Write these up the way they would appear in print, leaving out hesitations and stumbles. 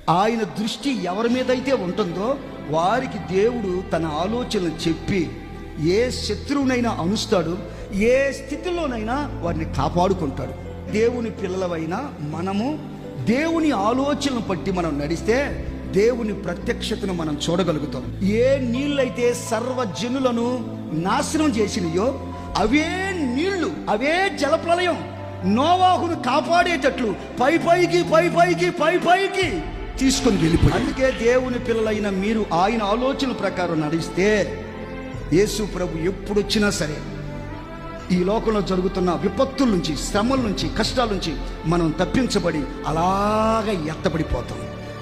ఆయన దృష్టి ఎవరి మీద అయితే ఉంటుందో వారికి దేవుడు తన ఆలోచనలు చెప్పి ఏ శత్రువునైనా అనుస్తాడు, ఏ స్థితిలోనైనా వారిని కాపాడుకుంటాడు. దేవుని పిల్లలవైనా మనము దేవుని ఆలోచనను బట్టి మనం నడిస్తే దేవుని ప్రత్యక్షతను మనం చూడగలుగుతాం. ఏ నీళ్ళైతే సర్వజనులను నాశనం చేసినయో అవే నీళ్లు, అవే జలప్రలయం నోవాహును కాపాడేటట్లు పైకి తీసుకొని వెళ్ళిపోయి. అందుకే దేవుని పిల్లలైన మీరు ఆయన ఆలోచన ప్రకారం నడిస్తే యేసు ప్రభు ఎప్పుడొచ్చినా సరే ఈ లోకంలో జరుగుతున్న విపత్తుల నుంచి, శ్రమల నుంచి, కష్టాల నుంచి మనం తప్పించబడి అలాగ ఎత్తబడిపోతాం.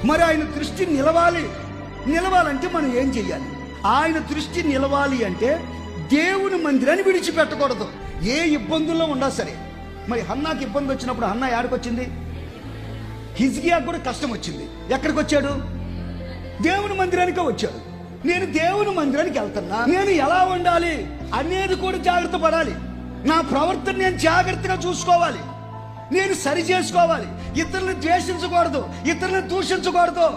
మరి ఆయన దృష్టి నిలవాలంటే మనం ఏం చెయ్యాలి? ఆయన దృష్టి నిలవాలి అంటే దేవుని మందిరాన్ని విడిచిపెట్టకూడదు. ఏ ఇబ్బందుల్లో ఉన్నా సరే. మరి హన్నాకి ఇబ్బంది వచ్చినప్పుడు హన్నా ఎక్కడికి వచ్చింది? హిజ్కియాకు కూడా కష్టం వచ్చింది. ఎక్కడికి వచ్చాడు? దేవుని మందిరానికే వచ్చాడు. నేను దేవుని మందిరానికి వెళ్తున్నా, నేను ఎలా ఉండాలి అనేది కూడా జాగ్రత్త పడాలి. నా ప్రవర్తన నేను జాగ్రత్తగా చూసుకోవాలి, నేను సరి చేసుకోవాలి. ఇతరులను ద్వేషించకూడదు, ఇతరులను దూషించకూడదు.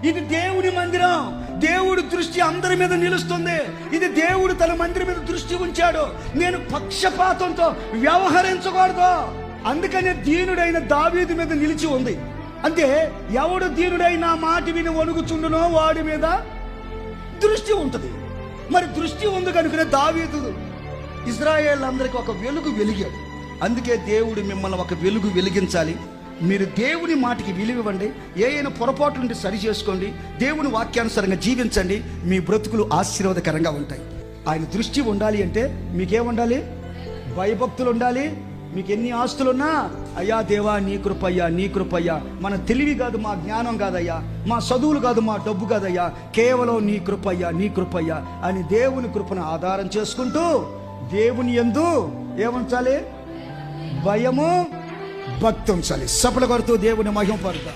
ఇది దేవుని మందిరం. దేవుడి దృష్టి అందరి మీద నిలుస్తుంది. ఇది దేవుడు తన మందిరం మీద దృష్టి ఉంచాడు. నేను పక్షపాతంతో వ్యవహరించకూడదు. అందుకనే దీనుడైన దావీదు మీద నిలిచి ఉంది. అంటే ఎవడు దీనుడైన మాట విని వణుకుచుండునో వాడి మీద దృష్టి ఉంటుంది. మరి దృష్టి ఉంది కనుకనే దావీదు ఇశ్రాయేల్ అందరికి ఒక వెలుగు వెలిగాడు. అందుకే దేవుడు మిమ్మల్ని ఒక వెలుగు వెలిగించాలి. మీరు దేవుని మాటకి విలువివ్వండి. ఏదైనా పొరపాటు నుండి సరి చేసుకోండి. దేవుని వాక్యానుసారంగా జీవించండి. మీ బ్రతుకులు ఆశీర్వాదకరంగా ఉంటాయి. ఆయన దృష్టి ఉండాలి అంటే మీకేముండాలి? భయభక్తులు ఉండాలి. మీకు ఎన్ని ఆస్తులున్నా అయ్యా దేవా నీ కృపయ్యా, నీ కృపయ్యా. మన తెలివి కాదు, మా జ్ఞానం కాదయ్యా, మా చదువులు కాదు, మా డబ్బు కాదయ్యా, కేవలం నీ కృపయ్యా, నీ కృపయ్యా అని దేవుని కృపను ఆధారం చేసుకుంటూ దేవుని యందు ఏముంచాలి? భయము, భక్తి ఉంచాలి. సఫల కొడుతూ దేవుని మహిమ పడతా.